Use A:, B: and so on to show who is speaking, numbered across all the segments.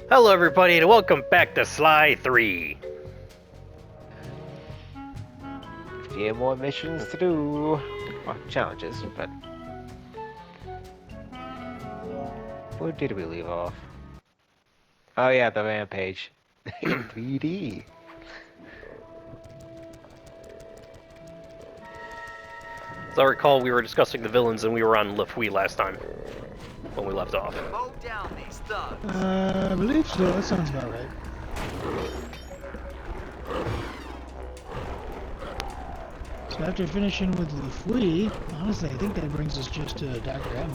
A: Hello, everybody, and welcome back to Sly 3.
B: A few more missions to do. Well, challenges, but... Where did we leave off? Oh yeah, the rampage. In 3D.
A: As I recall, we were discussing the villains, and we were on Le Fouille last time, when we left off.
C: Mow down these thugs.
D: I believe so. That sounds about right. So after finishing with Le Fouille, honestly, I think that brings us just to Dr. M.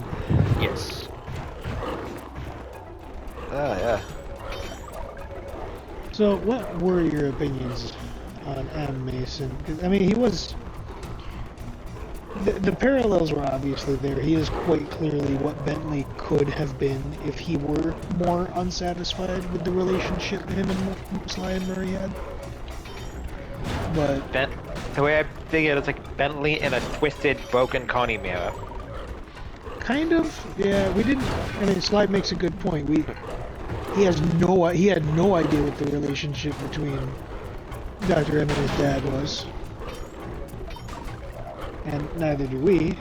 A: Yes.
B: Oh yeah.
D: So what were your opinions on M. Mason? 'Cause, I mean, he was... The parallels were obviously there. He is quite clearly what Bentley could have been if he were more unsatisfied with the relationship him and Sly and Murray had. But
B: The way I think it's like Bentley in a twisted, broken Connie mirror.
D: kind of, yeah. We didn't. I mean, Sly makes a good point. He had no idea what the relationship between Dr. M and his dad was, and neither do we.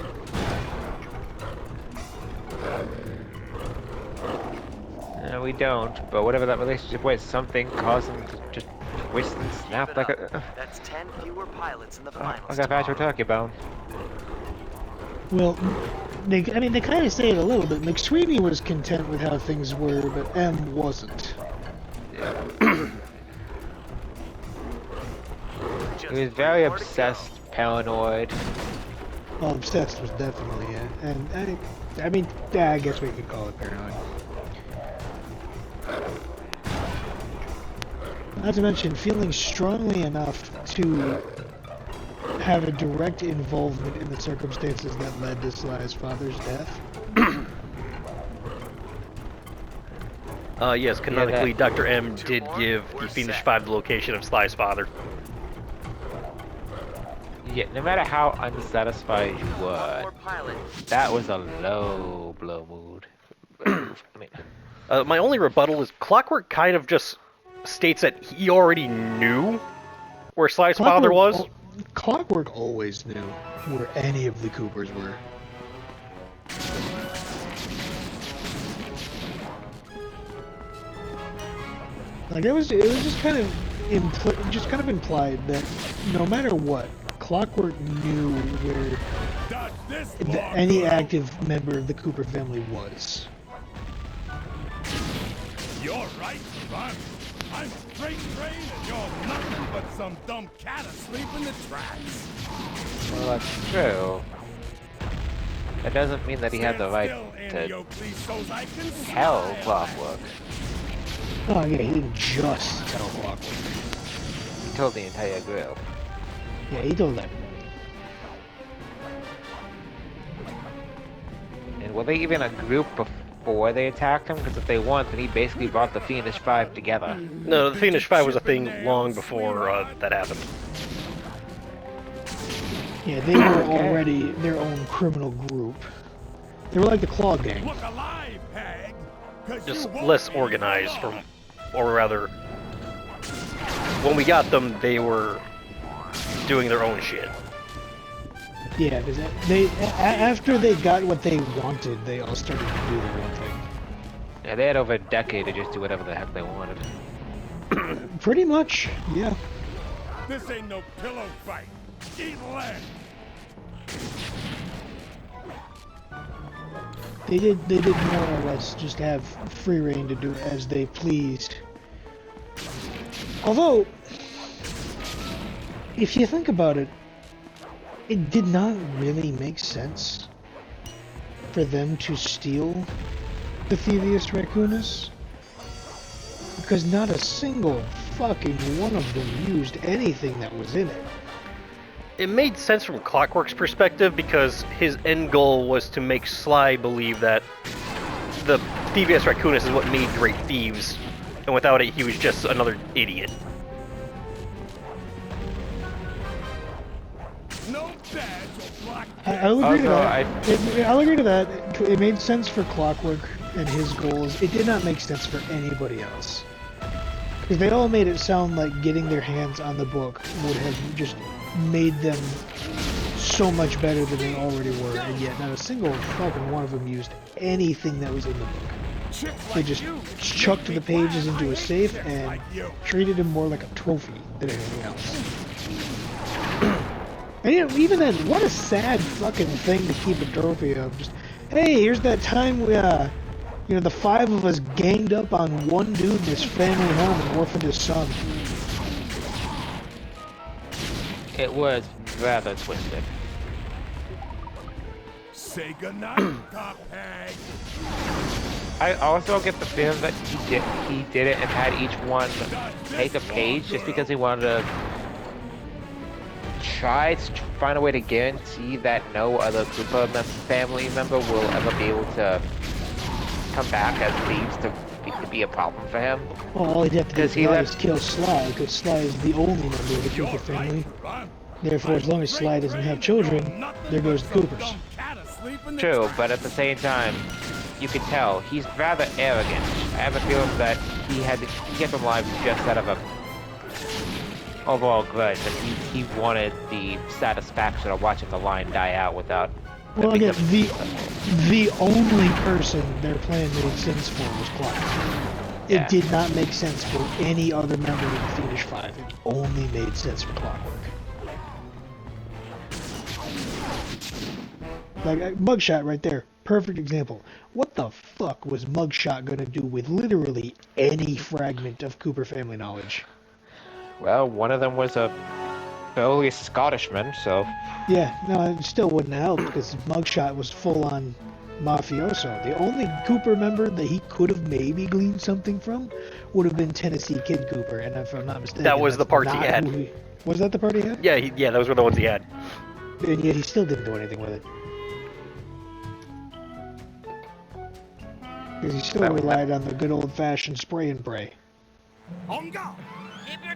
B: We don't, but whatever that relationship was, something caused him to just twist and snap like a...
C: That's 10 fewer pilots in the finals.
B: like a Patrick Turkey bone.
D: Well, they kind of say it a little bit. McSweeney was content with how things were, but M wasn't.
B: He was very obsessed, paranoid.
D: Well, obsessed was definitely it, and I mean, yeah, I guess we could call it paranoid. Not to mention feeling strongly enough to have a direct involvement in the circumstances that led to Sly's father's death.
A: Yes, canonically,
B: that-
A: Dr. M did give the Phoenix 5 the location of Sly's father.
B: Yeah, no matter how unsatisfied you
C: One
B: were,
C: more pilot.
B: that was a low blow mood. I mean,
A: My only rebuttal is Clockwork kind of just states that he already knew where Sly's father was.
D: Clockwork always knew where any of the Coopers were. Like it was just kind of implied that no matter what, Clockwork knew where any active member of the Cooper family was.
E: You're right, son. I'm straight trained and you're nothing but some dumb cat asleep in the tracks.
B: well, that's true. That doesn't mean that he had the right to tell Clockwork.
D: Oh yeah, he didn't just tell Clockwork.
B: He told the entire group.
D: Yeah, he told everybody.
B: And were they even a group before they attacked him? Because if they weren't, then he basically brought the Phoenix 5 together.
A: No, the Phoenix 5 was a thing long before that happened.
D: Yeah, they were already their own criminal group. They were like the Claw Gang.
E: Look alive, Peg. 'Cause
A: Just
E: you won't
A: less
E: be
A: organized
E: around.
A: or rather, when we got them, they were doing their own shit.
D: Yeah, because after they got what they wanted, they all started to do their own thing.
B: Yeah, they had over a decade to just do whatever the heck they wanted.
D: Pretty much, yeah.
E: This ain't no pillow fight. Eat lead.
D: They did more or less just have free reign to do as they pleased. Although, if you think about it, it did not really make sense for them to steal the Thievius Raccoonus, because not a single fucking one of them used anything that was in it.
A: It made sense from Clockwork's perspective because his end goal was to make Sly believe that the Thievius Raccoonus is what made great thieves, and without it, he was just another idiot.
E: No badge or block.
D: I'll agree to
B: Although
D: that. I'll agree to that. It made sense for Clockwork and his goals, it did not make sense for anybody else. Because they all made it sound like getting their hands on the book would have just made them so much better than they already were, and yet not a single fucking one of them used anything that was in the book. They just chucked the pages into a safe and treated him more like a trophy than anything else. And you know, even then, what a sad fucking thing to keep a trophy of. Just, hey, here's that time we, you know, the 5 of us ganged up on one dude in his family home and orphaned his son.
B: It was rather twisted.
E: Say goodnight, cockhead.
B: I also get the feeling that he did it and had each one take a page just because he wanted to try to find a way to guarantee that no other Koopa family member will ever be able to come back as thieves to be a problem for him.
D: Well, all he'd have to do
B: Because he
D: is kill Sly, because Sly is the only member of the Cooper family. Therefore, as long as Sly doesn't have children, there goes the Coopers.
B: True, but at the same time, you can tell he's rather arrogant. I have a feeling that he kept him alive just out of a overall grudge, that he wanted the satisfaction of watching the line die out without.
D: Well, again, the only person their plan made sense for was Clockwork. It did not make sense for any other member of the Fiendish Five. It only made sense for Clockwork. Like, Mugshot right there. Perfect example. What the fuck was Mugshot gonna do with literally any fragment of Cooper family knowledge?
B: Well, one of them was a early Scottishman, so.
D: Yeah, no, it still wouldn't help because Mugshot was full-on mafioso. The only Cooper member that he could have maybe gleaned something from would have been Tennessee Kid Cooper, and if I'm not mistaken,
A: That was the parts he had.
D: Was that the part he had?
A: Yeah, those were the ones he had.
D: And yet he still didn't do anything with it. Because he still relied on the good old-fashioned spray and pray.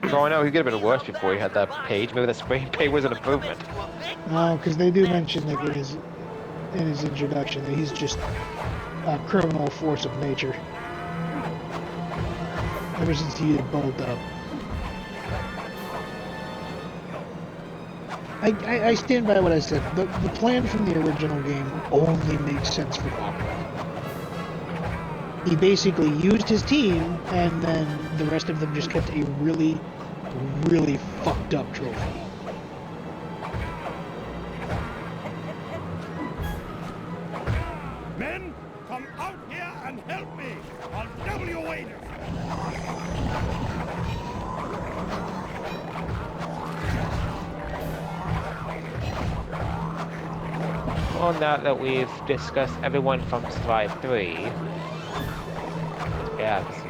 B: So I know he could have been worse before he had that page. Maybe the spray and pray was an improvement.
D: No, because they do mention, like, in his introduction that he's just a criminal force of nature. Ever since he had bulked up. I stand by what I said. The plan from the original game only makes sense for Clockwork. He basically used his team, and then the rest of them just kept a really, really fucked up trophy.
E: Men, come out here and help me! I'll double your wages!
B: Well, now that we've discussed everyone from Slide 3, yeah, this is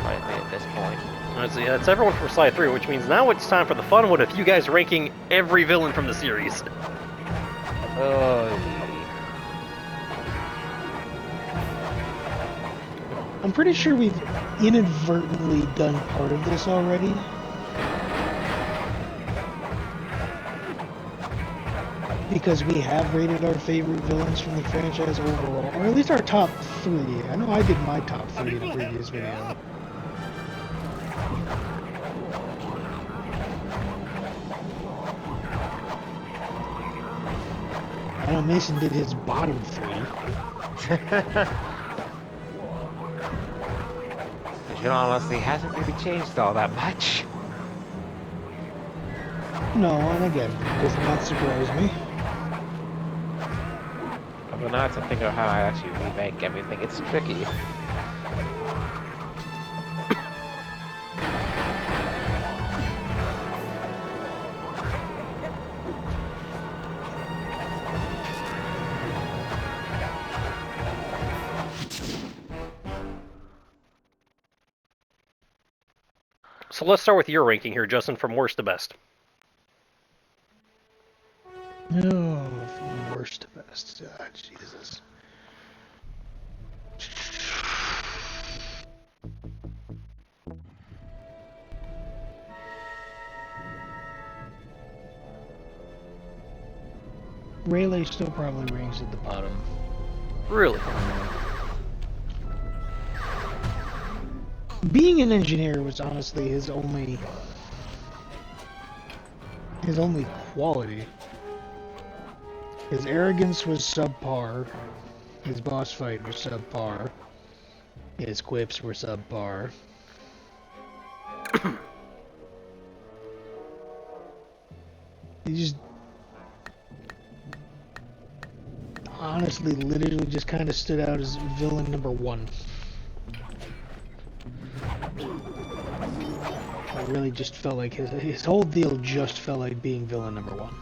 B: Slide 3 at this point.
A: Let's see, that's everyone from Slide 3, which means now it's time for the fun one of you guys ranking every villain from the series.
B: Oh,
D: I'm pretty sure we've inadvertently done part of this already. Because we have rated our favorite villains from the franchise overall, or at least our top 3. I know I did my top 3 in a previous video. I know Mason did his bottom 3.
B: Which honestly hasn't really changed all that much.
D: No, and again, does not surprise me.
B: But now to think of how I actually remake everything, it's tricky.
A: So let's start with your ranking here, Justin, from worst to best.
D: No, from worst to best. Ah, Jesus. Rayleigh still probably rings at the bottom.
A: Really?
D: being an engineer was honestly his only quality. His arrogance was subpar. His boss fight was subpar. His quips were subpar. He just honestly, literally just kind of stood out as villain number one. I really just felt like his whole deal just felt like being villain number one.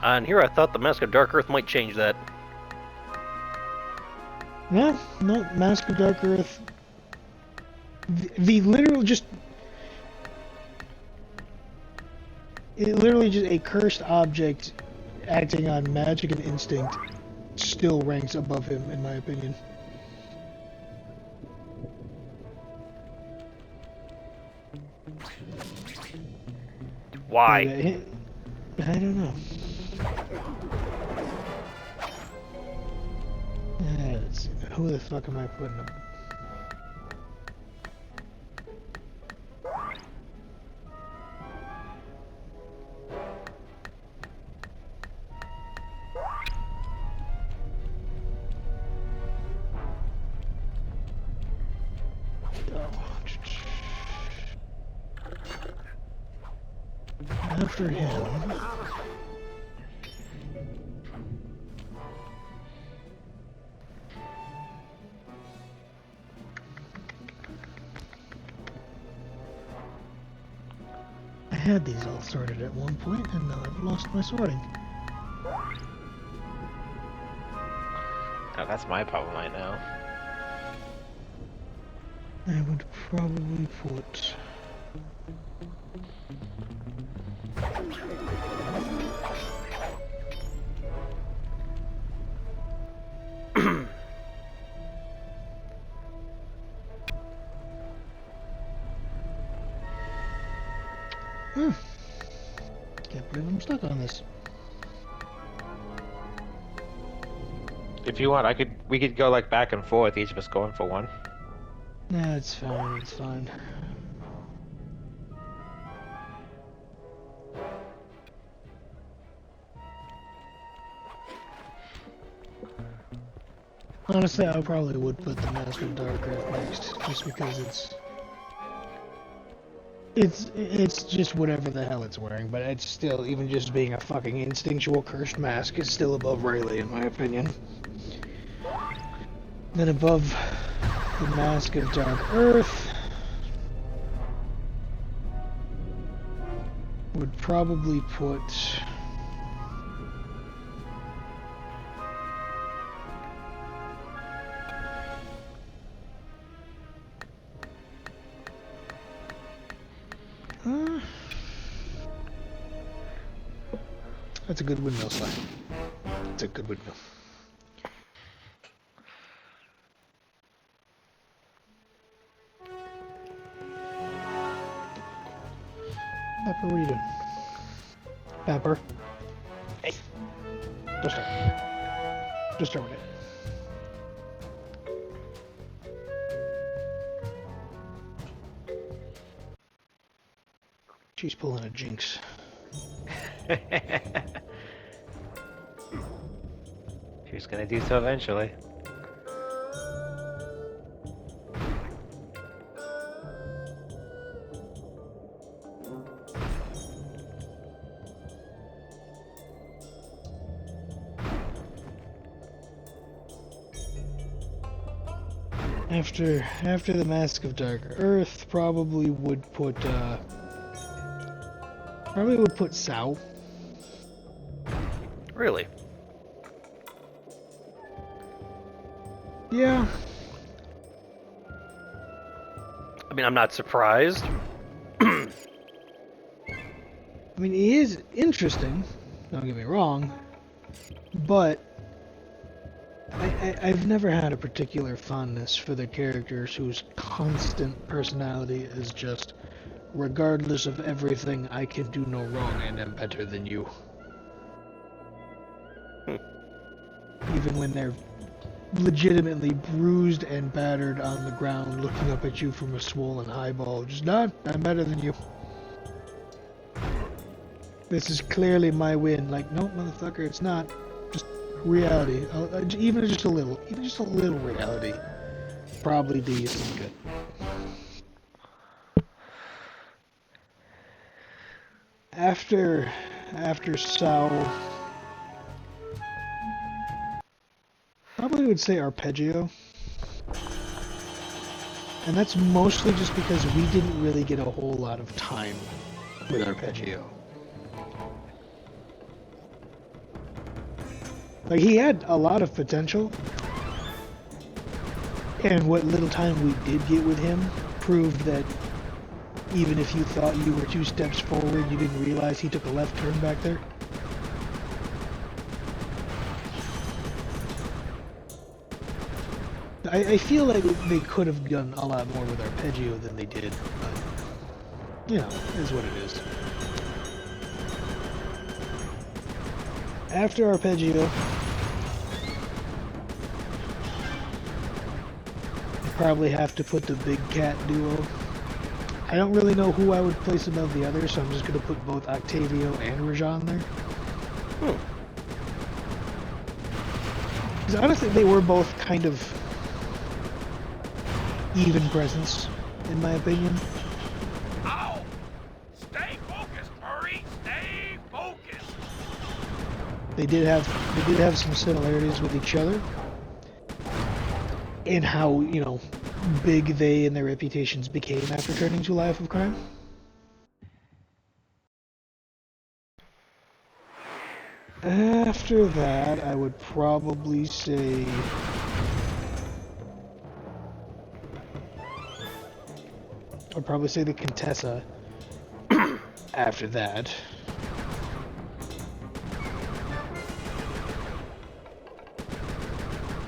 A: And here I thought the Mask of Dark Earth might change that.
D: No, Mask of Dark Earth. The literal just. It literally just a cursed object acting on magic and instinct still ranks above him, in my opinion.
A: Why?
D: I don't know. Let's see. Who the fuck am I putting up? After him. I had these all sorted at one point, and now I've lost my sorting.
B: Oh, that's my problem right now.
D: I would probably put... Can't believe I'm stuck on this.
B: If you want, we could go like back and forth, each of us going for one.
D: Nah, it's fine, it's fine. Honestly, I probably would put the Mask of Dark Earth next, just because it's just whatever the hell it's wearing, but it's still, even just being a fucking instinctual cursed mask is still above Rayleigh in my opinion. Then above the Mask of Dark Earth would probably put that's a good windmill slide. That's a good windmill. Pepper, what are you doing? Pepper. Hey. Just start. Just start with it. She's pulling a jinx.
B: She's gonna do so eventually.
D: After the Mask of Dark Earth, probably would put Sao.
A: Really?
D: Yeah.
A: I mean, I'm not surprised.
D: I mean, he is interesting, don't get me wrong, but I've never had a particular fondness for the characters whose constant personality is just, regardless of everything, I can do no wrong and am better than you. Even when they're legitimately bruised and battered on the ground, looking up at you from a swollen eyeball. Just not. I'm better than you. This is clearly my win. Like, no, motherfucker, it's not. Just reality. Even just a little reality. Probably do you some good. After Sal, probably would say Arpeggio. And that's mostly just because we didn't really get a whole lot of time with Arpeggio. Like, he had a lot of potential, and what little time we did get with him proved that even if you thought you were 2 steps forward, you didn't realize he took a left turn back there. I feel like they could have done a lot more with Arpeggio than they did, but, you know, it is what it is. After Arpeggio, I probably have to put the Big Cat duo. I don't really know who I would place above the other, so I'm just going to put both Octavio and Rajan there. Because honestly, they were both kind of even presence, in my opinion.
E: Ow! Stay focused, Murray! Stay focused!
D: They did have some similarities with each other in how, you know, big they and their reputations became after turning to Life of Crime. After that, I would probably say the Contessa. After that.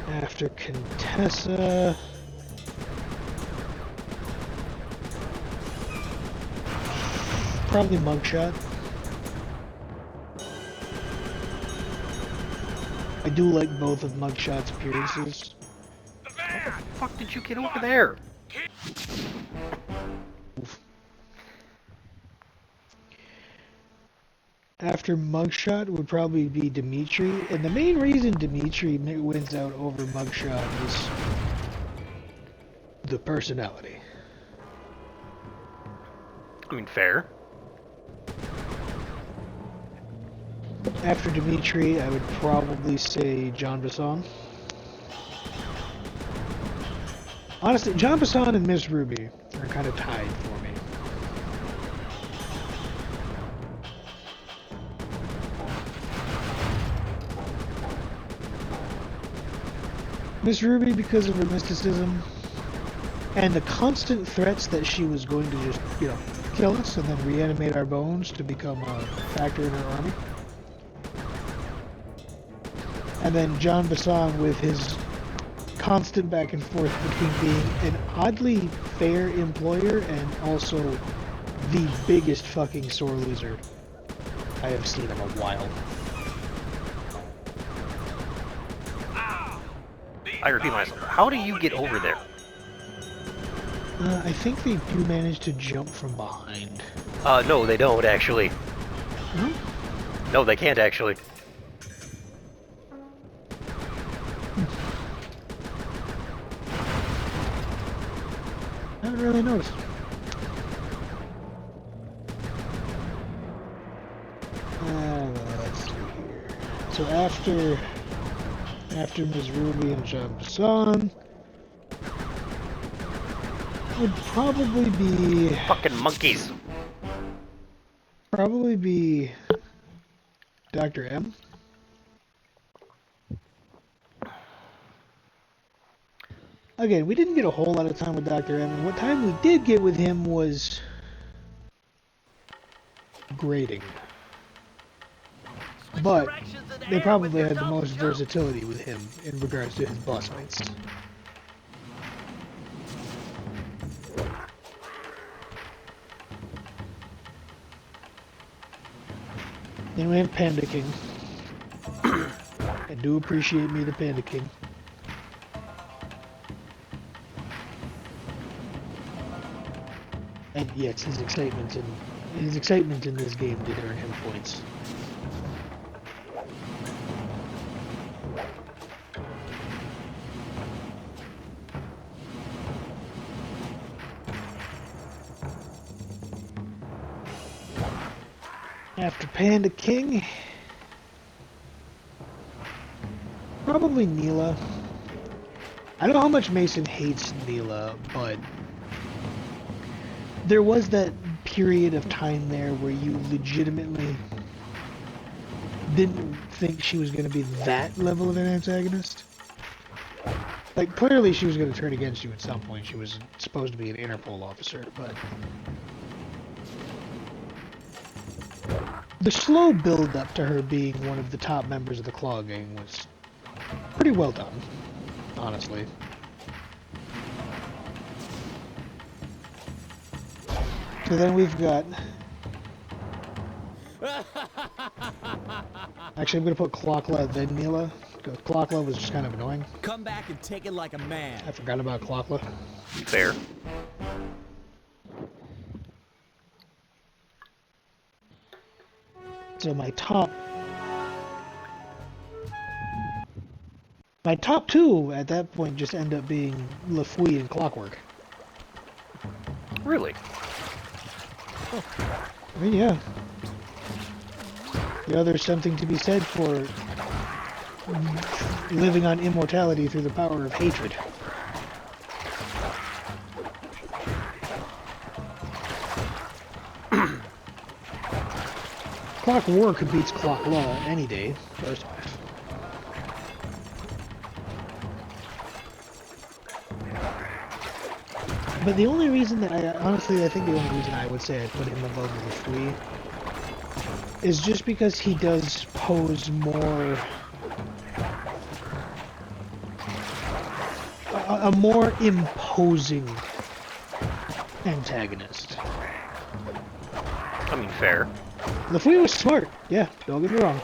D: After Contessa, probably Mugshot. I do like both of Mugshot's appearances.
A: How the fuck did you get over there?
D: After Mugshot would probably be Dimitri, and the main reason Dimitri wins out over Mugshot is the personality.
A: I mean, fair.
D: After Dimitri, I would probably say John Basson. Honestly, John Basson and Miss Ruby are kind of tied for me. Miss Ruby, because of her mysticism and the constant threats that she was going to just, you know, kill us and then reanimate our bones to become a factor in her army. And then John Basson with his constant back and forth between being an oddly fair employer and also the biggest fucking sore loser I have seen in a while.
A: I repeat myself. How do you get over there?
D: I think they do manage to jump from behind.
A: No, they don't actually.
D: Hmm?
A: No, they can't actually.
D: I haven't really noticed. Let's see here. So after Ms. Ruby and John Basson, would probably be
A: Fucking monkeys.
D: Dr. M. Again, we didn't get a whole lot of time with Dr. M, and what time we did get with him was grading. But they probably had the most versatility with him in regards to his boss fights. Then we have Panda King. I do appreciate me the Panda King. And yes, his excitement in this game did earn him points. After Panda King, probably Neela. I don't know how much Mason hates Neela, but there was that period of time there where you legitimately didn't think she was going to be that level of an antagonist. Like, clearly she was going to turn against you at some point. She was supposed to be an Interpol officer, but the slow build-up to her being one of the top members of the Claw Gang was pretty well done, honestly. So then we've got... Actually, I'm going to put Clockla, then Neela, because Clockla was just kind of annoying.
F: Come back and take it like a man.
D: I forgot about Clockla.
A: Fair.
D: So my top two at that point just end up being Lafui and Clockwork.
A: Really?
D: I mean, yeah. You know, there's something to be said for living on immortality through the power of hatred. Clockwork beats Clockla any day, first off. But the only reason that honestly, I think the only reason I would say I put him above Lafui is just because he does pose more... a more imposing antagonist.
A: I mean, fair.
D: Lafui was smart, yeah, don't get me wrong.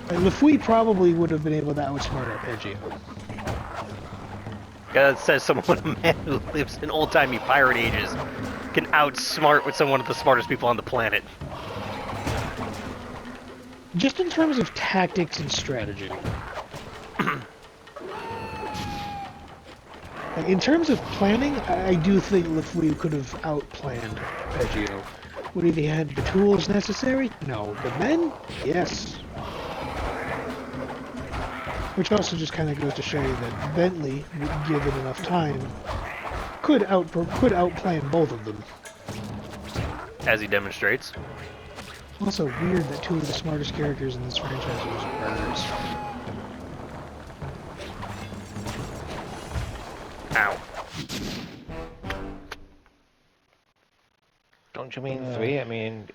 D: Lafui probably would have been able to outsmart Arpeggio.
A: Yeah, that says someone, a man who lives in old-timey pirate ages, can outsmart with one of the smartest people on the planet.
D: Just in terms of tactics and strategy. Like, in terms of planning, I do think Lafui could have outplanned Arpeggio. Would he have had the tools necessary? No. The men? Yes. Which also just kind of goes to show you that Bentley, given enough time, could outplan both of them.
A: As he demonstrates.
D: Also weird that two of the smartest characters in this franchise are murderers.
A: Ow.
B: Don't you mean 3?
A: I mean,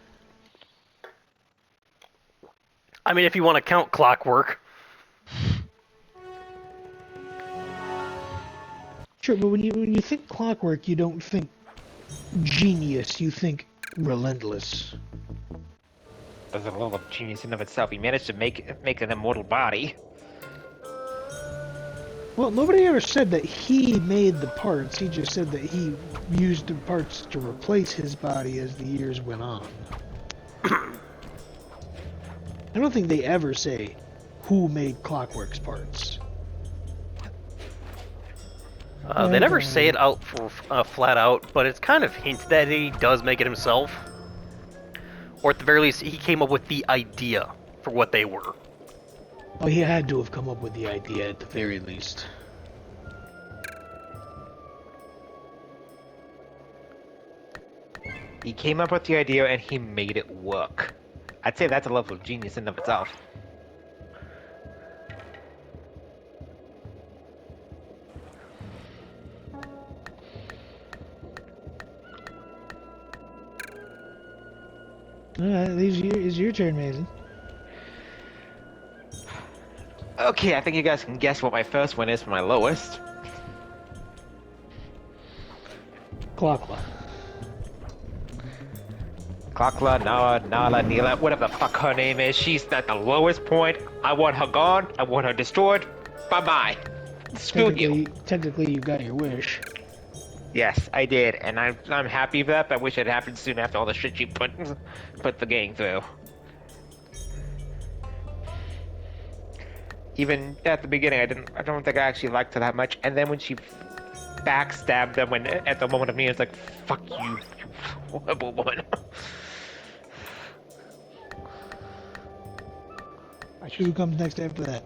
A: if you want to count Clockwork.
D: Sure, but when you think Clockwork, you don't think genius, you think relentless.
B: There's a level of genius in of itself. He managed to make an immortal body.
D: Well, nobody ever said that he made the parts, he just said that he used the parts to replace his body as the years went on. I don't think they ever say who made Clockwork's parts.
A: They never say it out for flat out, but it's kind of hinted that he does make it himself. Or at the very least, he came up with the idea for what they were.
D: Oh, he had to have come up with the idea at the very least.
B: He came up with the idea and he made it work. I'd say that's a level of genius in of itself.
D: Alright, it's your turn, Mason.
B: Okay, I think you guys can guess what my first one is for my lowest.
D: Clockla.
B: Clockla, Nala, Neela, whatever the fuck her name is, she's at the lowest point. I want her gone. I want her destroyed. Bye-bye. Screw you.
D: Technically, you got your wish.
B: Yes, I did, and I'm happy for that. But I wish it happened soon after all the shit you put the gang through. Even at the beginning, I don't think I actually liked her that much. And then when she backstabbed them when at the moment of need, it's like, fuck you, you horrible woman.
D: Who comes next after that?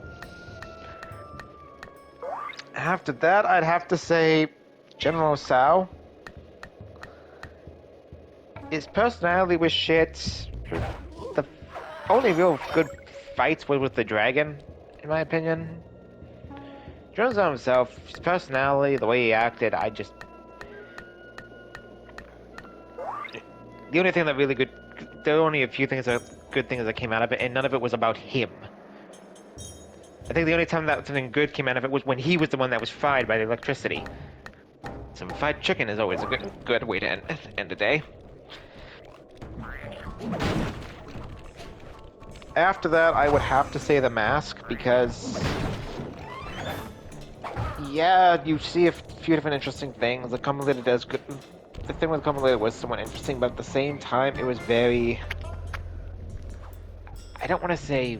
B: After that, I'd have to say General Sao. His personality was shit. The only real good fights were with the dragon, in my opinion. General Sao himself, his personality, the way he acted, the only thing that really good, there were only a few things good things that came out of it, and none of it was about him. I think the only time that something good came out of it was when he was the one that was fried by the electricity. Some fried chicken is always a good way to end a day. After that, I would have to say the mask, because yeah, you see a few different interesting things. The Kamen Rider does good. The thing with Kamen Rider was somewhat interesting, but at the same time, it was very. I don't want to say.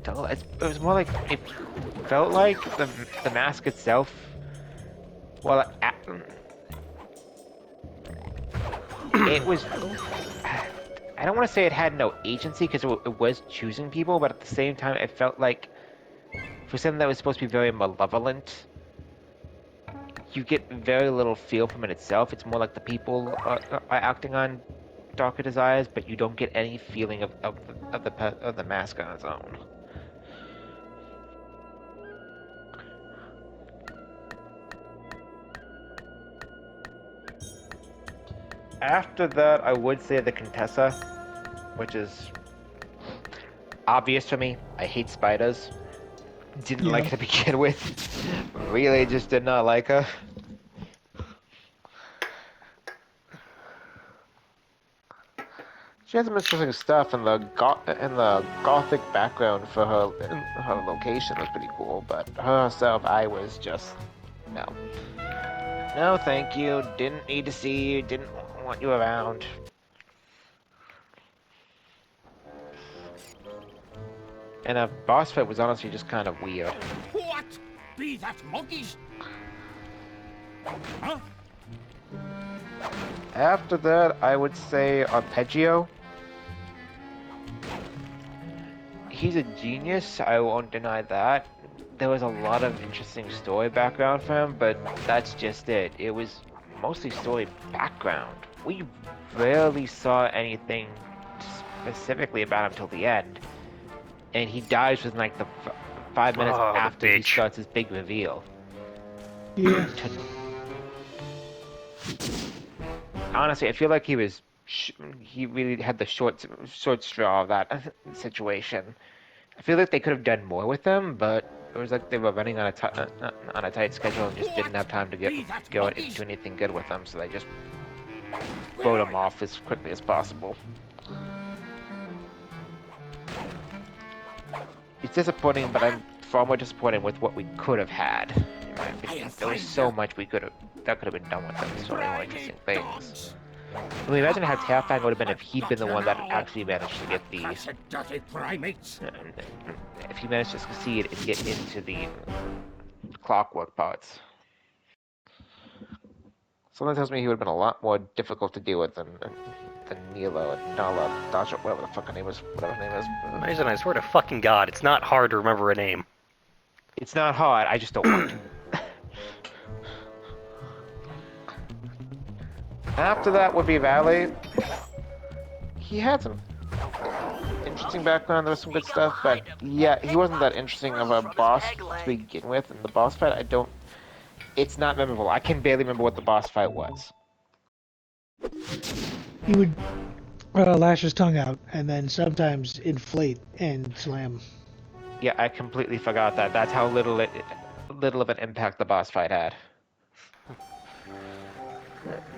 B: It was more like it felt like the mask itself. Well, it was. I don't want to say it had no agency because it was choosing people, but at the same time, it felt like for something that was supposed to be very malevolent, you get very little feel from it itself. It's more like the people are acting on darker desires, but you don't get any feeling of the mask on its own. After that, I would say the Contessa, which is obvious for me. I hate spiders. Didn't like her to begin with. Really just did not like her. She had some interesting stuff, and the gothic background for her location was pretty cool, but her herself, I was just no. No, thank you. Didn't need to see you. Didn't want you around. And a boss fight was honestly just kind of weird.
E: What? Be that monkeys? Huh?
B: After that, I would say Arpeggio. He's a genius, I won't deny that. There was a lot of interesting story background for him, but that's just it. It was mostly story background. We rarely saw anything specifically about him till the end. And he dies within like the 5 minutes after he starts his big reveal.
D: Yeah.
B: Honestly, I feel like he really had the short straw of that situation. I feel like they could have done more with him, but it was like they were running on a tight schedule and just didn't have time to go into anything good with him, so they just wrote him off as quickly as possible. It's disappointing, but I'm far more disappointed with what we could have had. In my opinion, there was so much that could have been done with them. So many more interesting things. I mean, imagine how terrifying it would have been if he'd been the one that actually managed to get these.
E: Dirty primates.
B: If he managed to succeed and get into the clockwork parts. Something tells me he would have been a lot more difficult to deal with than Mila, Nala, Dasha, whatever the fuck her name is, whatever her name is.
A: Mason, I swear to fucking God, it's not hard to remember a name.
B: It's not hard, I just don't want to. After that would be Valley. He had some interesting background, there was some good stuff, but yeah, he wasn't that interesting of a boss to begin with, and the boss fight, it's not memorable. I can barely remember what the boss fight was.
D: He would lash his tongue out and then sometimes inflate and slam.
B: Yeah, I completely forgot that. That's how little of an impact the boss fight had.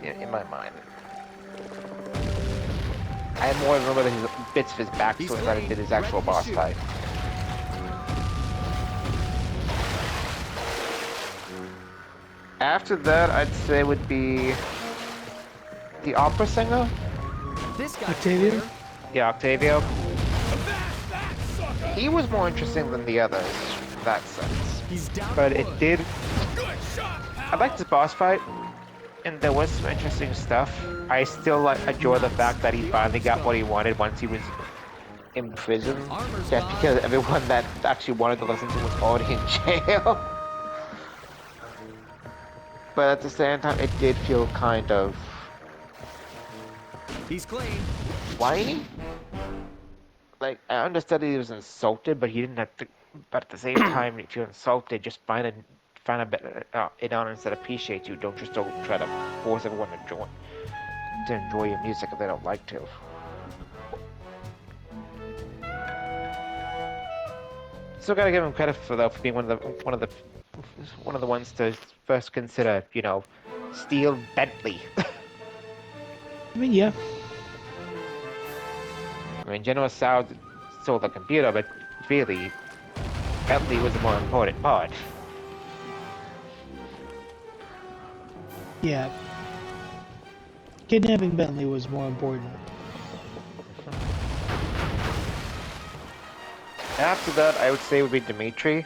B: In my mind. I more remember his bits of his backstory than I did his actual boss fight. After that, I'd say would be the opera singer.
F: This guy.
D: Octavio?
B: Yeah, Octavio.
E: That sucker!
B: He was more interesting than the others in that sense.
F: He's down.
B: But
F: the
B: it
F: wood.
B: did.
E: Good shot,
B: I
E: pal!
B: liked this boss fight, and there was some interesting stuff. I still enjoy the fact that he finally got what he wanted once he was in prison.
F: Armor's
B: Just
F: gone.
B: because everyone that actually wanted to listen to him was already in jail. But at the same time, it did feel kind of
F: He's clean.
B: whiny. Like, I understood he was insulted, but he didn't have to. But at the same time, if you're insulted, just find a better an audience that appreciates you. Don't just try to force everyone to enjoy your music if they don't like to. Still gotta give him credit for being one of the ones to first consider, steal Bentley.
D: I mean, yeah.
B: I mean, General Sao stole the computer, but really, Bentley was the more important part.
D: Yeah. Kidnapping Bentley was more important.
B: After that, I would say would be Dimitri.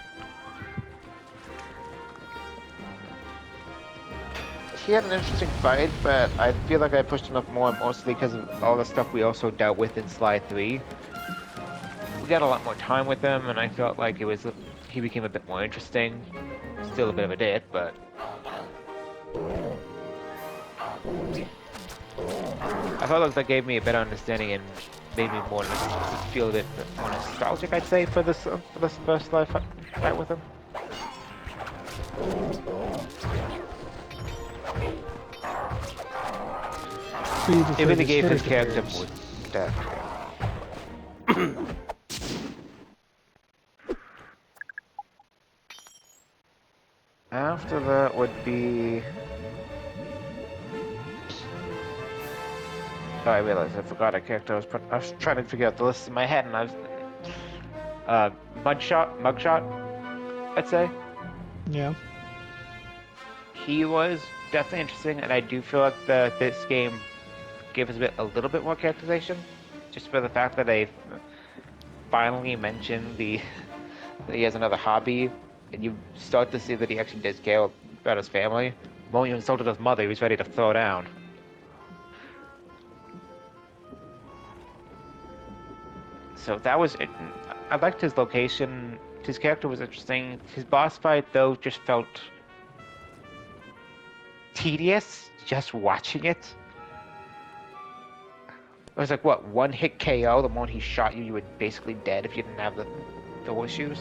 B: He had an interesting fight, but I feel like I pushed him up more mostly because of all the stuff we also dealt with in Sly 3. We got a lot more time with him, and I felt like he became a bit more interesting. Still a bit of a dick, but I felt like that gave me a better understanding and made me feel a bit more nostalgic, I'd say, for this first Sly fight with him. It really gave his character more depth. After that would be... Oh, I realized I forgot a character. I was trying to figure out the list in my head, and I was... Mugshot, I'd say.
D: Yeah.
B: He was definitely interesting, and I do feel like this game gave us a little bit more characterization, just for the fact that they finally mentioned that he has another hobby, and you start to see that he actually does care about his family. When you insulted his mother, he was ready to throw down. So that was it. I liked his location. His character was interesting. His boss fight, though, just felt tedious just watching it. It was like, what, one hit KO? The moment he shot you, you were basically dead if you didn't have the horseshoes.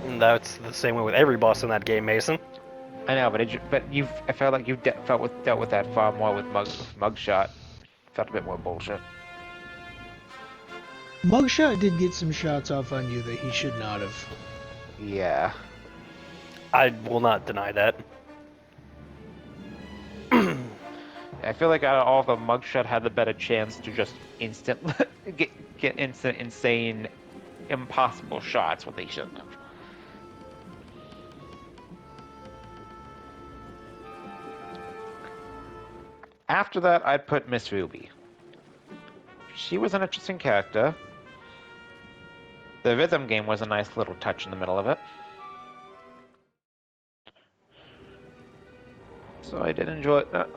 A: And that's the same way with every boss in that game, Mason.
B: I know, I felt like you dealt with that far more with Mugshot. Felt a bit more bullshit.
D: Mugshot did get some shots off on you that he should not have.
B: Yeah.
A: I will not deny that.
B: I feel like out of all the Mugshot had the better chance to just get instant, insane, impossible shots when they shouldn't have. After that, I'd put Miss Ruby. She was an interesting character. The rhythm game was a nice little touch in the middle of it. So I did enjoy the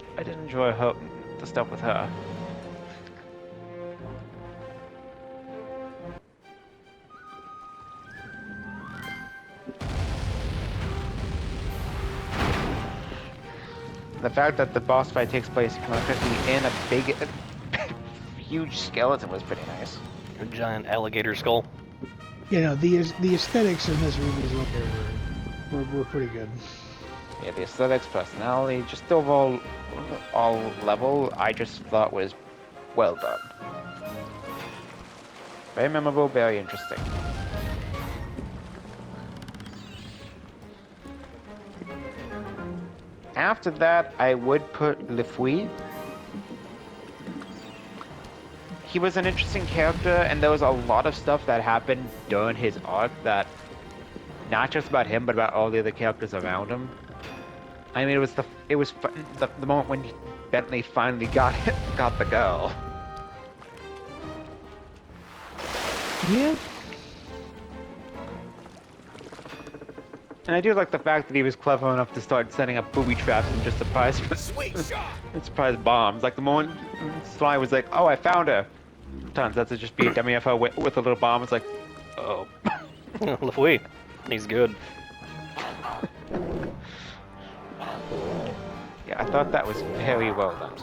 B: stuff with her. The fact that the boss fight takes place completely in a big, huge skeleton was pretty nice.
A: A giant alligator skull.
D: You know, the aesthetics of Miss Ruby's look were pretty good.
B: Yeah, the aesthetics, personality, just the overall level, I just thought was well done. Very memorable, very interesting. After that, I would put Le Fouille. He was an interesting character, and there was a lot of stuff that happened during his arc that, not just about him, but about all the other characters around him. I mean, the moment when Bentley finally got the girl.
D: Yeah.
B: And I do like the fact that he was clever enough to start setting up booby traps and just surprise bombs. Like the moment Sly was like, "Oh, I found her," turns out to just be a dummy UFO with a little bomb. It's like, oh.
A: LaFouille. He's good.
B: Yeah, I thought that was very well done.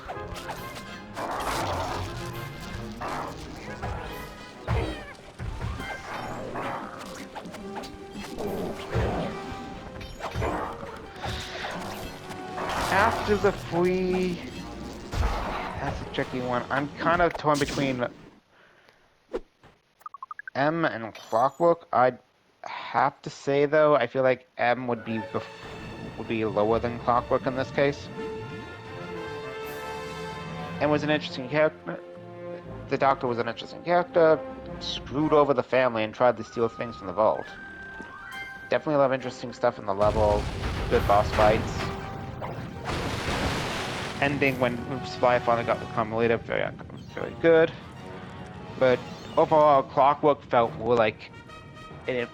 B: After the flea, that's a tricky one. I'm kind of torn between M and Clockwork. I'd have to say though, I feel like M would be lower than Clockwork in this case. M was an interesting character. The Doctor was an interesting character. Screwed over the family and tried to steal things from the vault. Definitely a lot of interesting stuff in the level. Good boss fights. Ending when Sly finally got the Carmelita, very good. But overall, Clockwork felt more like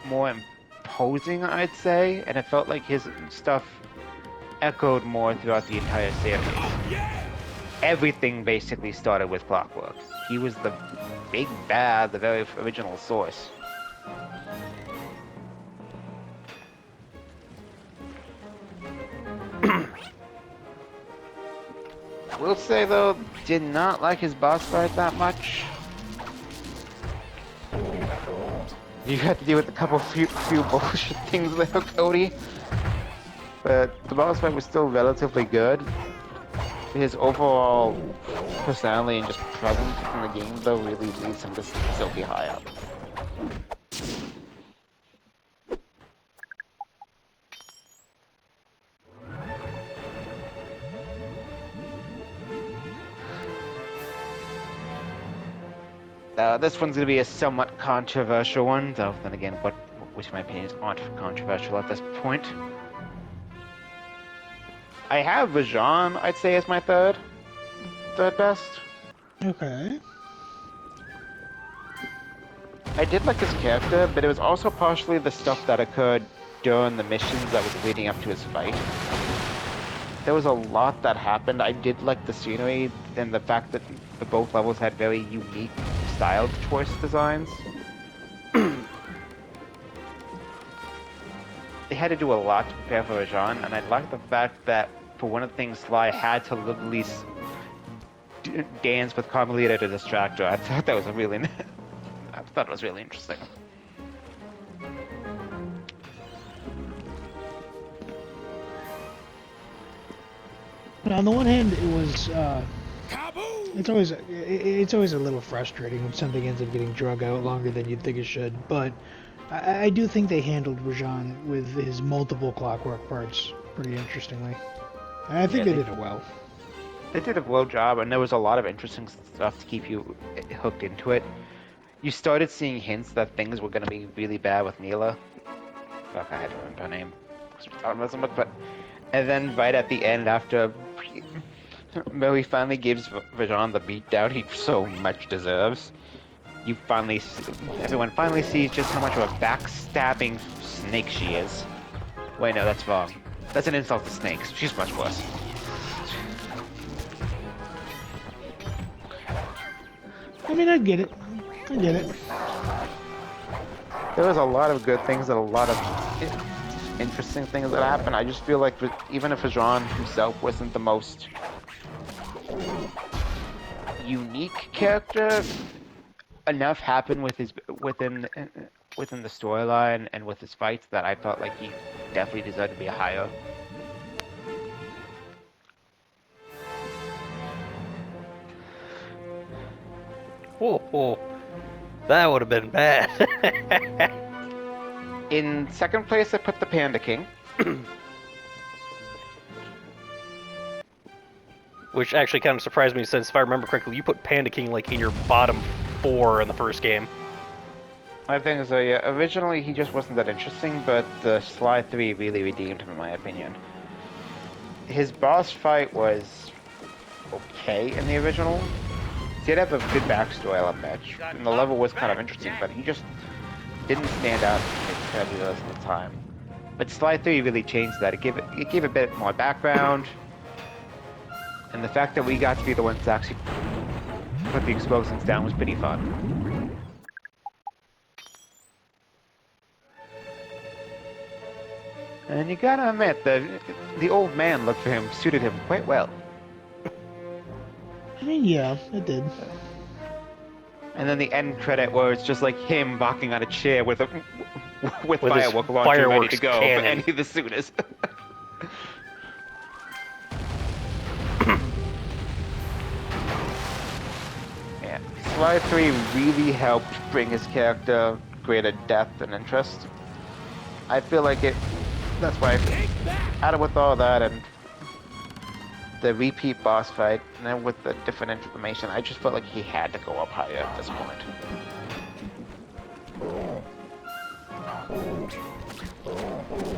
B: more imposing, I'd say, and it felt like his stuff echoed more throughout the entire series. Everything basically started with Clockwork. He was the big bad, the very original source. Will say though, did not like his boss fight that much. You had to deal with a few bullshit things there, Cody. But the boss fight was still relatively good. His overall personality and just presence in the game though really leads him to still be high up. This one's going to be a somewhat controversial one, though then again, which in my opinion aren't controversial at this point. I have Vajan, I'd say, as my third best.
D: Okay.
B: I did like his character, but it was also partially the stuff that occurred during the missions that was leading up to his fight. There was a lot that happened. I did like the scenery and the fact that both levels had very unique styled choice designs. They had to do a lot to prepare for Vajan, and I like the fact that for one of the things Sly had to literally dance with Carmelita to distract her. I thought that was I thought it was really interesting.
D: But on the one hand, it was it's always a little frustrating when something ends up getting drug out longer than you'd think it should. But I do think they handled Rajan with his multiple Clockwork parts pretty interestingly. And I think they did it well.
B: They did a well job, and there was a lot of interesting stuff to keep you hooked into it. You started seeing hints that things were going to be really bad with Neela. Fuck, I had to remember her name. But and then right at the end, after Mary finally gives Vajan the beatdown he so much deserves, everyone finally sees just how much of a backstabbing snake she is. Wait, no, that's wrong. That's an insult to snakes. She's much worse.
D: I mean, I get it. There
B: was a lot of good things and a lot of interesting things that happened. I just feel like even if Vajan himself wasn't the most unique character, enough happened with his within the storyline and with his fights that I felt like he definitely deserved to be higher.
A: Whoa, that would have been bad.
B: In second place, I put the Panda King.
A: Which actually kind of surprised me, since if I remember correctly, you put Panda King like in your bottom 4 in the first game.
B: My thing is, yeah, originally he just wasn't that interesting, but the Sly 3 really redeemed him, in my opinion. his boss fight was okay in the original. He did have a good backstory element, and the level was kind of interesting, but he just didn't stand out as he does at the time. But Sly 3 really changed that. It gave a bit more background, and the fact that we got to be the ones to actually put the explosions down was pretty fun. And you gotta admit, the old man look for him suited him quite well.
D: I mean, yeah, it did.
B: And then the end credit where it's just like him rocking on a chair with
A: With his
B: firework launcher ready
A: fireworks
B: to go for
A: cannon.
B: any of the suitors. Yeah, Sly 3 really helped bring his character greater depth and interest. I feel like that's why added with all that and the repeat boss fight, and then with the different information, I just felt like he had to go up higher at this point.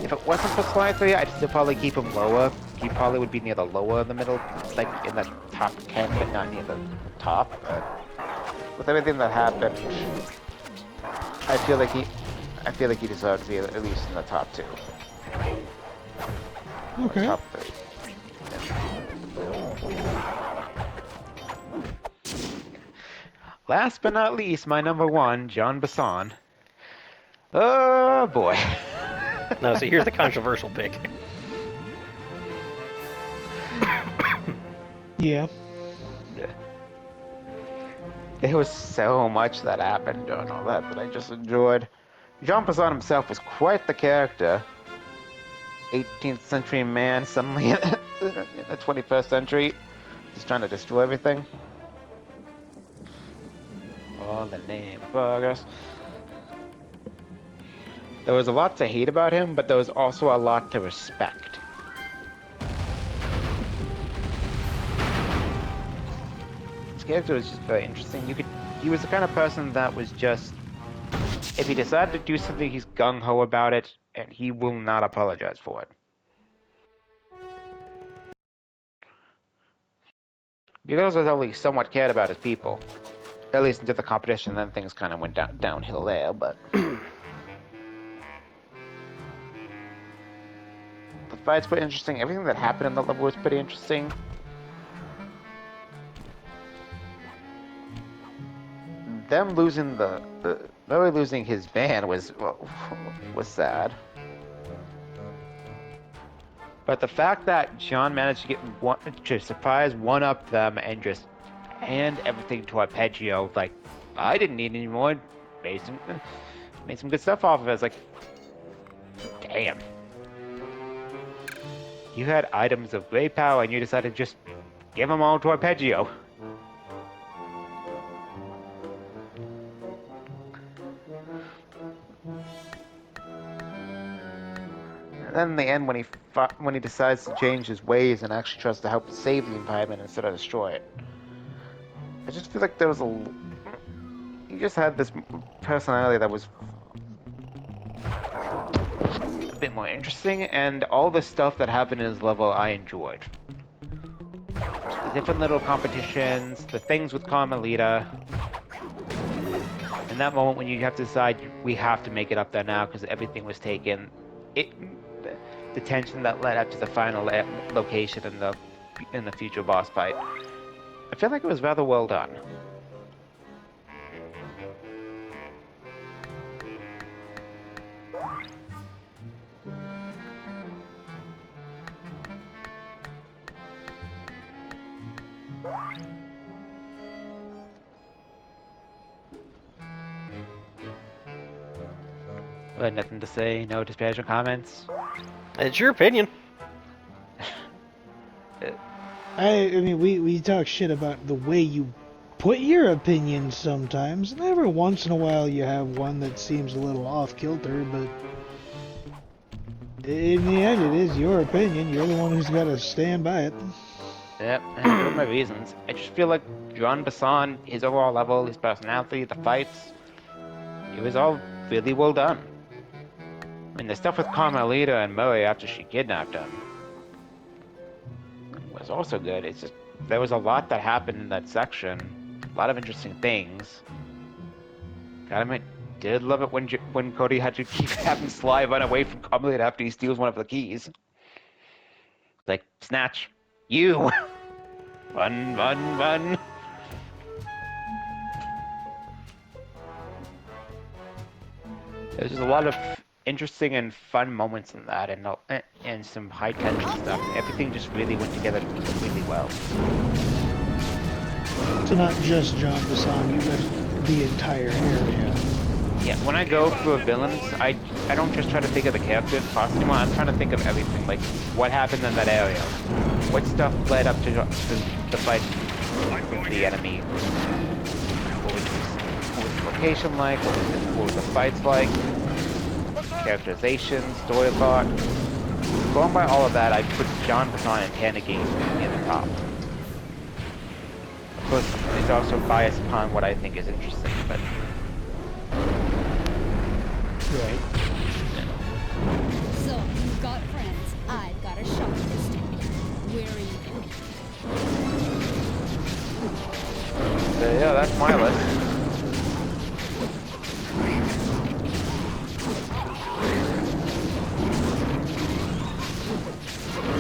B: If it wasn't for Sly 3, I'd still probably keep him lower. He probably would be near the lower of the middle, like in the top 10, but not near the top. But with everything that happened, I feel like he deserves to be at least in the top 2.
D: Okay.
B: Top 3. Last but not least, my number 1, Jean Bison. Oh boy.
A: No, so here's the controversial pick.
D: Yeah.
B: There was so much that happened during all that I just enjoyed. Jean Bison himself was quite the character. 18th century man suddenly in the 21st century, just trying to destroy everything. All the name of progress. There was a lot to hate about him, but there was also a lot to respect. His character was just very interesting. He was the kind of person that was just, if he decided to do something, he's gung-ho about it, and he will not apologize for it. He also only somewhat cared about his people. At least into the competition, then things kind of went downhill there, but... The fights were interesting. Everything that happened in the level was pretty interesting. Them losing losing his van was sad. But the fact that John managed to surprise one-up them and just hand everything to Arpeggio, like, I didn't need any more, made some good stuff off of it. It's like, damn. You had items of great power and you decided to just give them all to Arpeggio. And then in the end, when he decides to change his ways and actually tries to help save the environment instead of destroy it, I just feel like he just had this personality that was a bit more interesting, and all the stuff that happened in his level I enjoyed. The different little competitions, the things with Carmelita, and that moment when you have to decide we have to make it up there now because everything was taken. The tension that led up to the final location in the future boss fight. I feel like it was rather well done. But nothing to say, no disparaging comments.
A: It's your opinion.
D: I mean, we talk shit about the way you put your opinions sometimes, and every once in a while you have one that seems a little off kilter, but in the end it is your opinion. You're the one who's got to stand by it.
B: Yep, and for my reasons. I just feel like Jean Bison, his overall level, his personality, the fights, it was all really well done. I mean, the stuff with Carmelita and Murray after she kidnapped him. was also good. It's just there was a lot that happened in that section. A lot of interesting things. Gotta admit, did love it when Cody had to keep having Sly run away from Carmelita after he steals one of the keys. Like, Snatch, you! Run, run, run! There's just a lot of interesting and fun moments in that, and some high tension stuff. Everything just really went together really well.
D: So not just John Bassan, but the entire area.
B: Yeah, when I go for villains, I don't just try to think of the character and costume. I'm trying to think of everything, like what happened in that area, what stuff led up to the fight with the enemy, what was the location like, what was the fights like, characterization, story plot. Going by all of that, I put John Bassan and Tana Gates near the top. Of course, it's also biased upon what I think is interesting, but.
D: Right.
G: So, you've got friends. I've got a shop to stick. Where are you going?
B: So yeah, that's my list.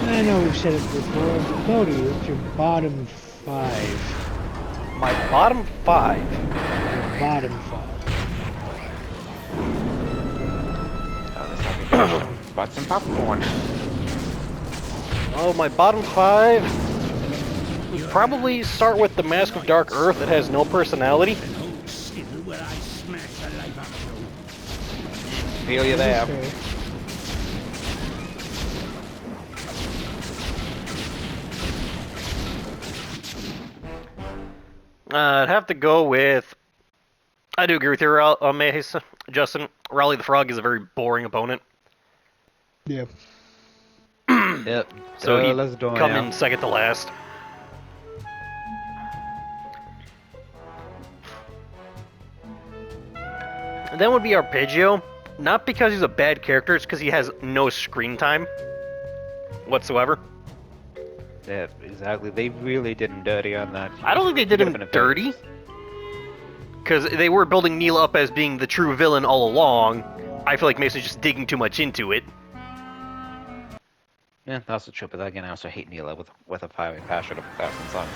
D: I know we've said it before, but Cody, what's your bottom 5?
A: My bottom 5.
D: Your bottom 5.
B: Bought some popcorn.
A: Oh, my bottom 5 would probably start with the Mask of Dark Earth that has no personality.
B: Feel you there.
D: Okay.
A: I'd have to go with. I do agree with you, Mace, Justin. Raleigh the Frog is a very boring opponent.
D: Yeah.
B: Yep.
A: So he'd
B: let's do it
A: come
B: now.
A: in second to last. And then would be Arpeggio. Not because he's a bad character, it's because he has no screen time whatsoever.
B: Yeah, exactly. They really did him dirty on that.
A: I don't think they did
B: He
A: him
B: could've been a
A: dirty. Because they were building Neil up as being the true villain all along. I feel like Mason's just digging too much into it.
B: Yeah, that's also true, but then again, I also hate Neela with a fiery passion of 1,000 suns.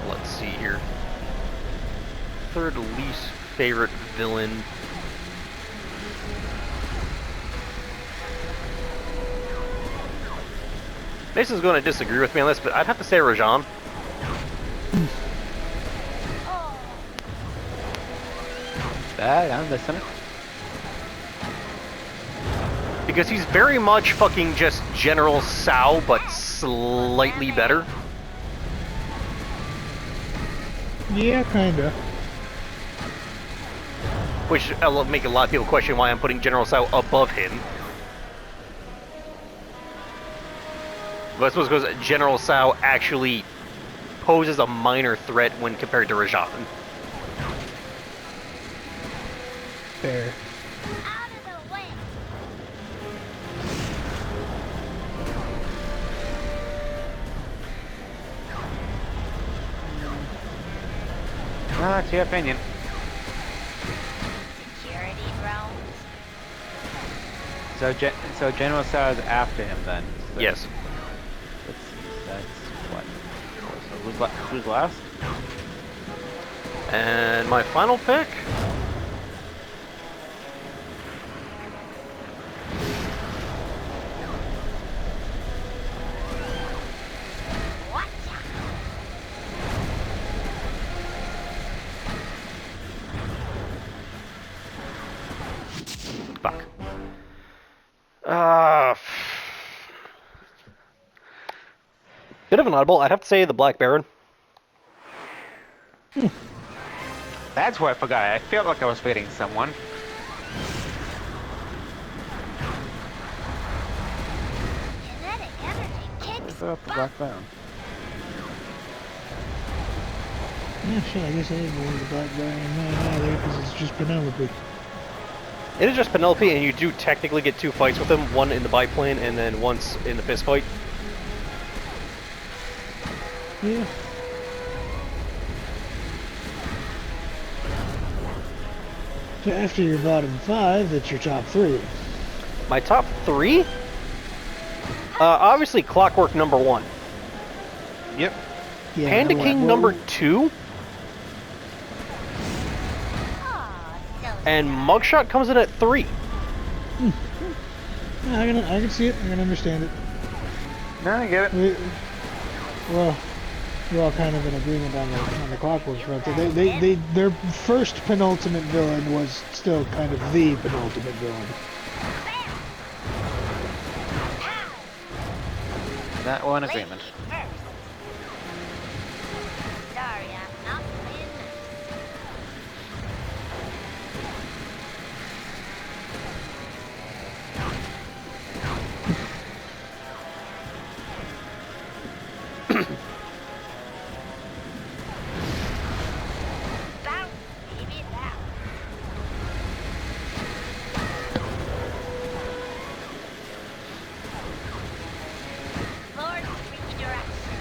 A: Let's see here. Third least favorite villain. Mason's going to disagree with me on this, but I'd have to say Rajan.
B: I'm listening.
A: Because he's very much fucking just General Sao, but slightly better.
D: Yeah, kinda.
A: Which will make a lot of people question why I'm putting General Sao above him. But I suppose because General Sao actually poses a minor threat when compared to Rajan.
D: Fair.
B: That's your opinion.
G: Security drones?
B: So General Sao is after him then. So
A: Yes.
B: Let's see, that's what? So who's last?
A: And my final pick? Fuck. Bit of an oddball. I'd have to say the Black Baron.
B: That's what I forgot. I felt like I was forgetting someone.
G: Kinetic energy
B: throw up the black bone.
D: Yeah, shit, I guess I didn't go with the Black Baron either, because it's just Penelope.
A: It is just Penelope, and you do technically get 2 fights with him, one in the biplane and then once in the fist fight.
D: Yeah. So after your bottom 5, that's your top 3.
A: My top 3? Obviously Clockwork number 1.
B: Yep.
D: Yeah,
A: Panda
D: what-
A: King
D: what-
A: number 2. And Mugshot comes in at 3.
D: Yeah, I can see it. I can understand it.
B: No, I get it.
D: Well, we're all kind of in agreement on the Clockwork front. Their first penultimate villain was still kind of the penultimate villain.
B: That one agreement.
H: Sorry, I'm not playing nice. Bounce, baby, bounce. Lord, redirection.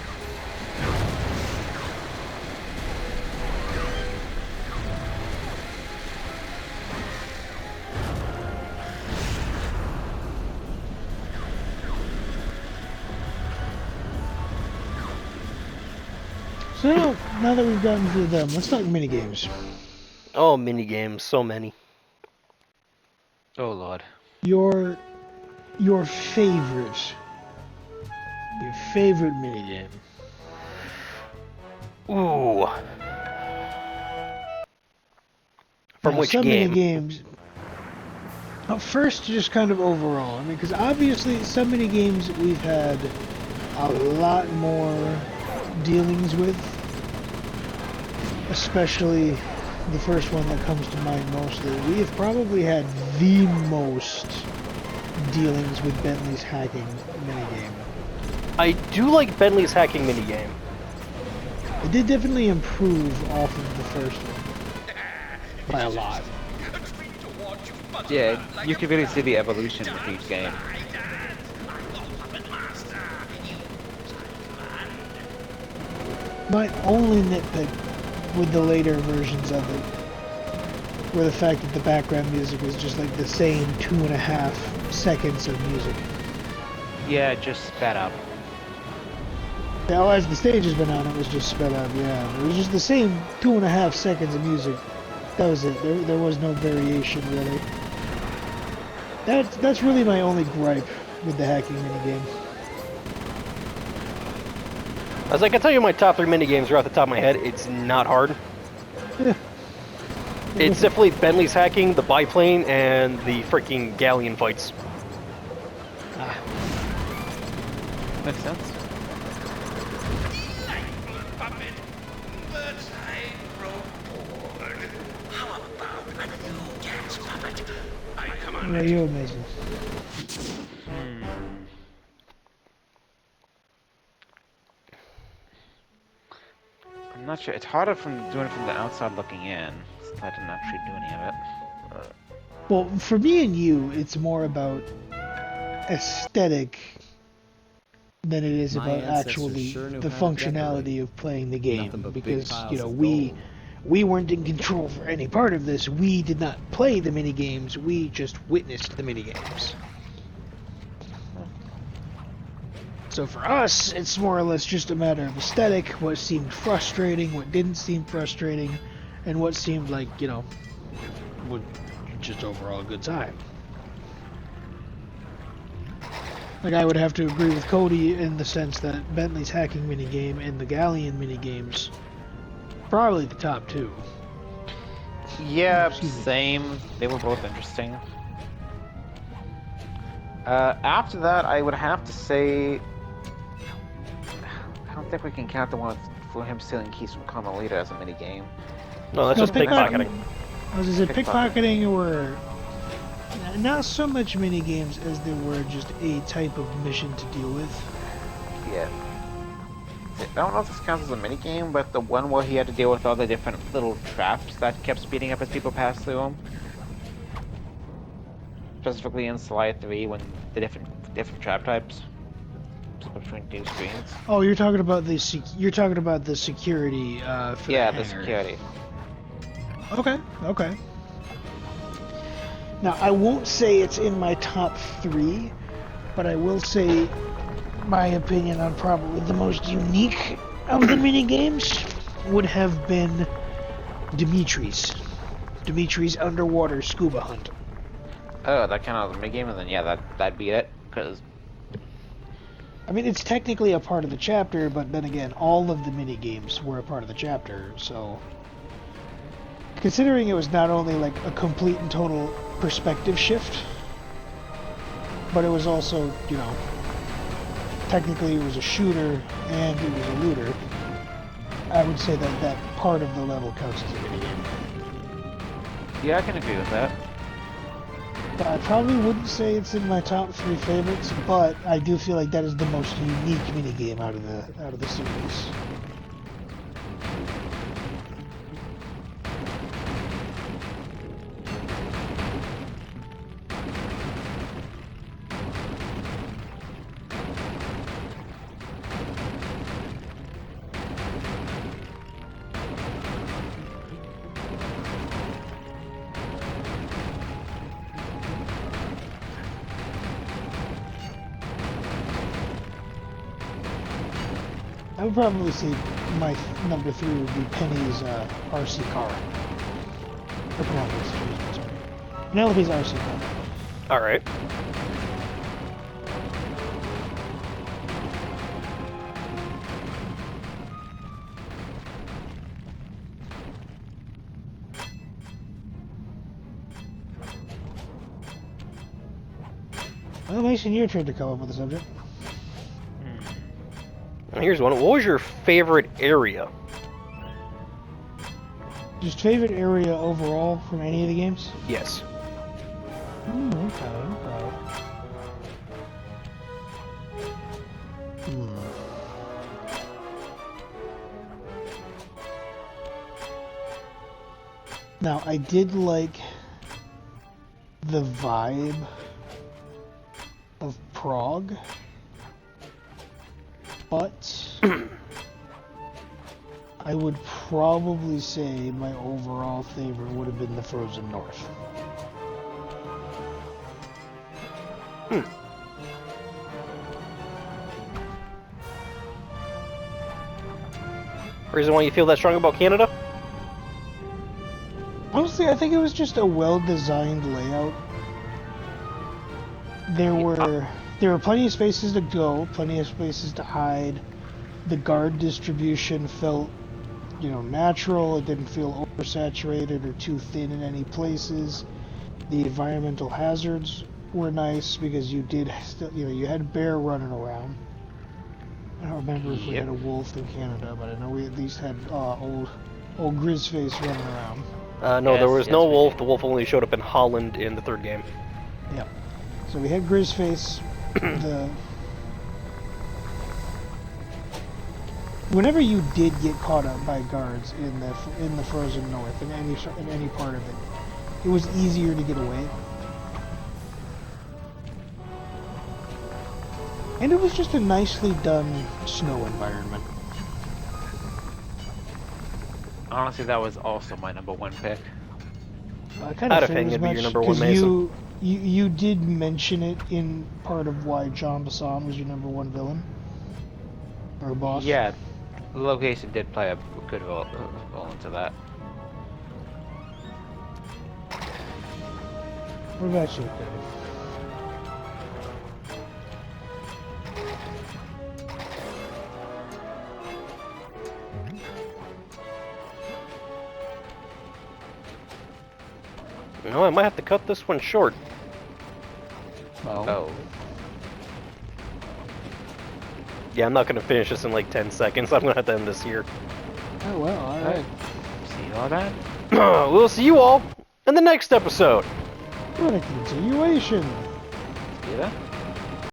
D: So now that we've gotten through them, let's talk minigames.
A: Oh, minigames, so many.
B: Oh lord.
D: Your favorite minigame.
A: Ooh. From
D: Now,
A: which
D: some
A: game?
D: minigames. First, just kind of overall. I mean, because obviously some minigames we've had a lot more dealings with. Especially the first one that comes to mind mostly. We have probably had the most dealings with Bentley's hacking minigame.
A: I do like Bentley's hacking minigame.
D: It did definitely improve off of the first one. By a lot.
B: Yeah, you can really see the evolution with each game.
D: My only nitpick with the later versions of it were the fact that the background music was just like the same 2.5 seconds of music.
B: Yeah, just sped up.
D: Now, as the stage has been on, it was just sped up, yeah. It was just the same 2.5 seconds of music. That was it. There was no variation, really. That's really my only gripe with the hacking minigame.
A: As I can tell you my top 3 minigames right off the top of my head, it's not hard.
D: Yeah.
A: It's definitely Bentley's hacking, the biplane, and the freaking galleon fights.
B: Makes sense.
D: Yeah, you're amazing.
B: I'm not sure. It's harder from doing it from the outside looking in. Since I didn't actually do any of it.
D: Well, for me and you, it's more about aesthetic than it is
F: My
D: about
F: ancestors
D: actually
F: sure knew
D: the
F: how to
D: functionality
F: decorate.
D: of playing the game.
F: Nothing but big
D: Because,
F: piles
D: you know,
F: of
D: we
F: gold.
D: weren't in control for any part of this. We did not play the minigames, we just witnessed the minigames. So for us, it's more or less just a matter of aesthetic, what seemed frustrating, what didn't seem frustrating, and what seemed like, you know, would just overall a good time. Like, I would have to agree with Cody in the sense that Bentley's hacking minigame and the Galleon minigames, probably the top 2.
B: Yeah,
D: Excuse me.
B: same. They were both interesting. After that, I would have to say... I don't think we can count the one for him stealing keys from Carmelita as a minigame.
A: No, that's
D: No,
A: just pickpocketing.
D: I was gonna say
B: Pickpocketing.
D: pickpocketing were not so much minigames as they were just a type of mission to deal with.
B: Yeah. I don't know if this counts as a minigame, but the one where he had to deal with all the different little traps that kept speeding up as people passed through them. Specifically in Sly 3 when the different trap types. Between two screens.
D: Oh, you're talking about the security for
B: Yeah,
D: the
B: the
D: hangar.
B: security.
D: Okay, okay. Now, I won't say it's in my top 3, but I will say my opinion on probably the most unique of the minigames would have been Dimitri's underwater scuba hunt.
B: Oh, that kind of minigame, and then yeah, that'd be it. Cause
D: I mean, it's technically a part of the chapter, but then again, all of the minigames were a part of the chapter, so... Considering it was not only like a complete and total perspective shift, but it was also, you know, technically it was a shooter and it was a looter, I would say that that part of the level counts as a minigame.
B: yeah, I can agree with that.
D: But I probably wouldn't say it's in my top 3 favorites, but I do feel like that is the most unique minigame out of the series. I would probably say my number 3 would be Penny's RC car. Or Penelope's, sorry. Penelope's RC car.
A: Alright.
D: Well, Mason, your turn to come up with a subject.
A: Here's one. What was your favorite area?
D: Just favorite area overall from any of the games?
A: Yes.
D: Okay. Now, I did like the vibe of Prague, but I would probably say my overall favorite would have been the Frozen North.
A: Reason why you feel that strong about Canada?
D: Honestly, I think it was just a well-designed layout. There were plenty of spaces to go, plenty of spaces to hide. The guard distribution felt, you know, natural. It didn't feel oversaturated or too thin in any places. The environmental hazards were nice because you did still, you know, you had bear running around. I don't remember if we had a wolf in Canada, but I know we at least had old Grizzface running around.
A: No,
B: Yes,
A: there was
B: yes,
A: no
B: we
A: wolf.
B: did.
A: The wolf only showed up in Holland in the third game.
D: Yep. So we had Grizzface. Whenever you did get caught up by guards in the Frozen North, in any part of it, it was easier to get away. And it was just a nicely done snow environment.
B: Honestly, that was also my number 1 pick.
D: I kind
A: I'd
D: of
A: have figured it'd be your number one,
D: 'cause
A: Mason.
D: you did mention it in part of why John Bassan was your number 1 villain or boss.
B: Yeah, the location did play a good role into that.
D: What about you, Dave?
A: You know, I might have to cut this one short.
B: Oh.
A: Yeah, I'm not going to finish this in like 10 seconds. I'm going to have to end this here.
D: Oh well, alright.
B: See you all then?
A: We'll see you all in the next episode.
D: What a continuation!
B: See you then?